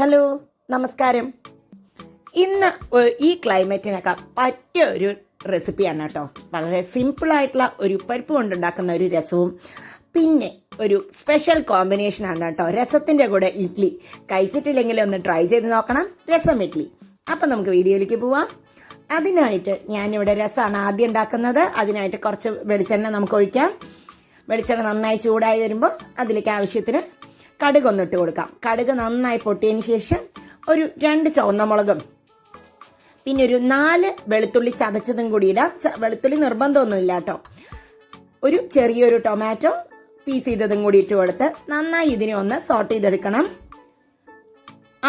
Hello, നമസ്കാരം. ഇന്ന് ഈ ക്ലൈമറ്റിനൊക്കെ പറ്റിയ ഒരു റെസിപ്പിയാണ് കേട്ടോ. വളരെ സിമ്പിളായിട്ടുള്ള ഒരു പരിപ്പ് കൊണ്ടുണ്ടാക്കുന്ന ഒരു രസവും പിന്നെ ഒരു സ്പെഷ്യൽ കോമ്പിനേഷനാണ് കേട്ടോ. രസത്തിൻ്റെ കൂടെ ഇഡ്ഡലി കഴിച്ചിട്ടില്ലെങ്കിൽ ഒന്ന് ട്രൈ ചെയ്ത് നോക്കണം. രസം ഇഡ്ഡലി. അപ്പം നമുക്ക് വീഡിയോയിലേക്ക് പോവാം. അതിനായിട്ട് ഞാനിവിടെ രസമാണ് ആദ്യം ഉണ്ടാക്കുന്നത്. അതിനായിട്ട് കുറച്ച് വെളിച്ചെണ്ണ നമുക്ക് ഒഴിക്കാം. വെളിച്ചെണ്ണ നന്നായി ചൂടായി വരുമ്പോൾ അതിലേക്ക് ആവശ്യത്തിന് കടുക് ഒന്നിട്ട് കൊടുക്കാം. കടുക് നന്നായി പൊട്ടിയതിന് ശേഷം ഒരു 2 ചുവന്ന മുളകും പിന്നെ ഒരു 4 വെളുത്തുള്ളി ചതച്ചതും കൂടി ഇടാം. വെളുത്തുള്ളി നിർബന്ധമൊന്നുമില്ല കേട്ടോ. ഒരു ചെറിയൊരു ടൊമാറ്റോ പീസ് ചെയ്തതും കൂടി ഇട്ട് കൊടുത്ത് നന്നായി ഇതിനെ ഒന്ന് സോട്ട് ചെയ്തെടുക്കണം.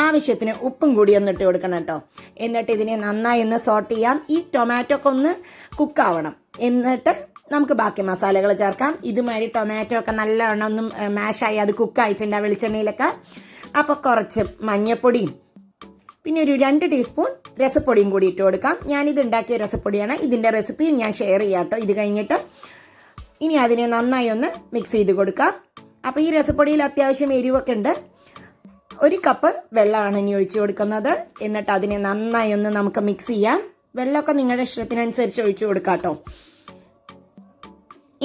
ആവശ്യത്തിന് ഉപ്പും കൂടി ഒന്ന് ഇട്ട് കൊടുക്കണം കേട്ടോ. എന്നിട്ട് ഇതിനെ നന്നായി ഒന്ന് സോട്ട് ചെയ്യാം. ഈ ടൊമാറ്റോ ഒക്കെ ഒന്ന് കുക്കാവണം. എന്നിട്ട് നമുക്ക് ബാക്കി മസാലകൾ ചേർക്കാം. ഇതുമാതിരി ടൊമാറ്റോ ഒക്കെ നല്ലവണ്ണം ഒന്നും മാഷായി അത് കുക്കായിട്ടുണ്ട് ആ വെളിച്ചെണ്ണയിലൊക്കെ. അപ്പോൾ കുറച്ച് മഞ്ഞൾപ്പൊടിയും പിന്നെ ഒരു 2 ടീസ്പൂൺ രസപ്പൊടിയും കൂടി ഇട്ട് കൊടുക്കാം. ഞാനിത് ഉണ്ടാക്കിയ രസപ്പൊടിയാണ്. ഇതിൻ്റെ റെസിപ്പിയും ഞാൻ ഷെയർ ചെയ്യാം കേട്ടോ. ഇത് കഴിഞ്ഞിട്ട് ഇനി അതിനെ നന്നായി ഒന്ന് മിക്സ് ചെയ്ത് കൊടുക്കാം. അപ്പോൾ ഈ രസപ്പൊടിയിൽ അത്യാവശ്യം എരിവൊക്കെ ഉണ്ട്. 1 കപ്പ് വെള്ളമാണ് ഇനി ഒഴിച്ചു കൊടുക്കുന്നത്. എന്നിട്ട് അതിനെ നന്നായി ഒന്ന് നമുക്ക് മിക്സ് ചെയ്യാം. വെള്ളമൊക്കെ നിങ്ങളുടെ ഇഷ്ടത്തിനനുസരിച്ച് ഒഴിച്ചു കൊടുക്കാം കേട്ടോ.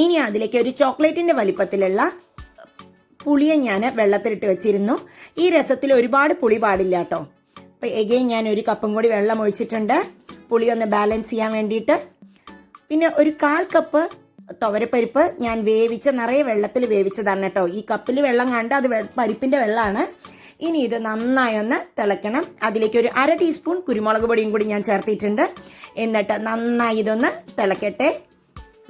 ഇനി അതിലേക്ക് ഒരു ചോക്ലേറ്റിൻ്റെ വലിപ്പത്തിലുള്ള പുളിയെ ഞാൻ വെള്ളത്തിലിട്ട് വെച്ചിരുന്നു. ഈ രസത്തിൽ ഒരുപാട് പുളി പാടില്ല കേട്ടോ. അപ്പോൾ എഗെയിൻ ഞാൻ 1 കപ്പും കൂടി വെള്ളം ഒഴിച്ചിട്ടുണ്ട്, പുളി ഒന്ന് ബാലൻസ് ചെയ്യാൻ വേണ്ടിയിട്ട്. പിന്നെ ഒരു 1/4 കപ്പ് തുവരപ്പരിപ്പ് ഞാൻ നിറയെ വെള്ളത്തിൽ വേവിച്ചതാണ് കേട്ടോ. ഈ കപ്പിൽ വെള്ളം കണ്ട് അത് പരിപ്പിൻ്റെ വെള്ളമാണ്. ഇനി ഇത് നന്നായി ഒന്ന് തിളയ്ക്കണം. അതിലേക്ക് ഒരു 1/2 ടീസ്പൂൺ കുരുമുളക് പൊടിയും കൂടി ഞാൻ ചേർത്തിട്ടുണ്ട്. എന്നിട്ട് നന്നായി ഇതൊന്ന് തിളക്കട്ടെ.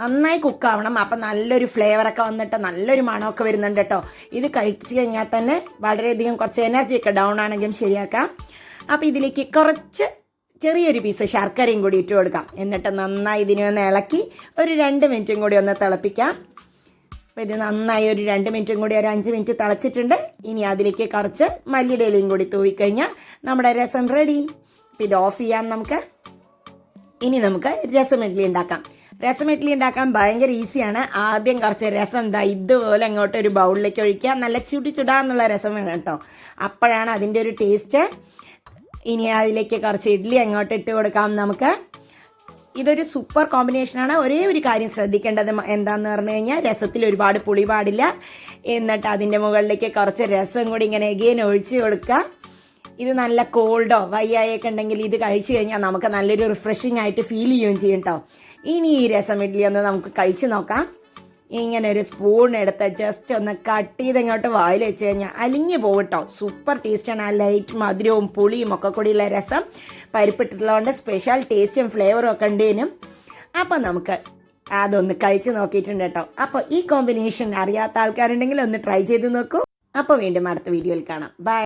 നന്നായി കുക്കാവണം. അപ്പം നല്ലൊരു ഫ്ലേവറൊക്കെ വന്നിട്ട് നല്ലൊരു മണമൊക്കെ വരുന്നുണ്ട് കേട്ടോ. ഇത് കഴിച്ച് കഴിഞ്ഞാൽ തന്നെ വളരെയധികം കുറച്ച് എനർജിയൊക്കെ ഡൗൺ ആണെങ്കിലും ശരിയാക്കാം. അപ്പോൾ ഇതിലേക്ക് കുറച്ച് ചെറിയൊരു പീസ് ശർക്കരയും കൂടി ഇട്ട് കൊടുക്കാം. എന്നിട്ട് നന്നായി ഇതിനെ ഒന്ന് ഇളക്കി ഒരു 2 മിനിറ്റും കൂടി ഒന്ന് തിളപ്പിക്കാം. അപ്പോൾ ഇത് നന്നായി ഒരു 2 മിനിറ്റും കൂടി ഒരു 5 മിനിറ്റ് തിളച്ചിട്ടുണ്ട്. ഇനി അതിലേക്ക് കുറച്ച് മല്ലിയിലയും കൂടി തൂവിക്കഴിഞ്ഞാൽ നമ്മുടെ രസം റെഡി. അപ്പോൾ ഇത് ഓഫ് ചെയ്യാം നമുക്ക്. ഇനി നമുക്ക് രസം ഇഡ്ഡലി ഉണ്ടാക്കാം. രസം ഇഡ്ഡലി ഉണ്ടാക്കാൻ ഭയങ്കര ഈസിയാണ്. ആദ്യം കുറച്ച് രസം ഇതുപോലെ അങ്ങോട്ട് ഒരു ബൗളിലേക്ക് ഒഴിക്കുക. നല്ല ചുടാന്നുള്ള രസം വേണം കേട്ടോ. അപ്പോഴാണ് അതിൻ്റെ ഒരു ടേസ്റ്റ്. ഇനി അതിലേക്ക് കുറച്ച് ഇഡ്ഡലി അങ്ങോട്ട് ഇട്ട് കൊടുക്കാം നമുക്ക്. ഇതൊരു സൂപ്പർ കോമ്പിനേഷനാണ്. ഒരേ ഒരു കാര്യം ശ്രദ്ധിക്കേണ്ടത് എന്താണെന്ന് പറഞ്ഞു കഴിഞ്ഞാൽ രസത്തിൽ ഒരുപാട് പുളി പാടില്ല. എന്നിട്ട് അതിൻ്റെ മുകളിലേക്ക് കുറച്ച് രസം കൂടി ഇങ്ങനെ എഗെയിൻ ഒഴിച്ച് കൊടുക്കുക. ഇത് നല്ല കോൾഡോ വയ്യായൊക്കെ ഉണ്ടെങ്കിൽ ഇത് കഴിച്ചു കഴിഞ്ഞാൽ നമുക്ക് നല്ലൊരു റിഫ്രഷിംഗ് ആയിട്ട് ഫീൽ ചെയ്യുകയും ചെയ്യും കേട്ടോ. ഇനി ഈ രസം ഇഡ്ഡലി ഒന്ന് നമുക്ക് കഴിച്ച് നോക്കാം. ഇങ്ങനെ ഒരു സ്പൂൺ എടുത്ത് ജസ്റ്റ് ഒന്ന് കട്ട് ചെയ്ത് ഇങ്ങോട്ട് വായിൽ വെച്ച് കഴിഞ്ഞാൽ അലിഞ്ഞു പോകും കേട്ടോ. സൂപ്പർ ടേസ്റ്റാണ്. ആ ലൈറ്റ് മധുരവും പുളിയും ഒക്കെ കൂടിയുള്ള രസം പരിപ്പിട്ടുള്ളതുകൊണ്ട് സ്പെഷ്യൽ ടേസ്റ്റും ഫ്ലേവറും ഒക്കെ ഉണ്ടേനും. അപ്പോൾ നമുക്ക് അതൊന്ന് കഴിച്ച് നോക്കിയിട്ടുണ്ട് കേട്ടോ. അപ്പോൾ ഈ കോമ്പിനേഷൻ അറിയാത്ത ആൾക്കാരുണ്ടെങ്കിൽ ഒന്ന് ട്രൈ ചെയ്ത് നോക്കൂ. അപ്പോൾ വീണ്ടും അടുത്ത വീഡിയോയിൽ കാണാം. ബൈ.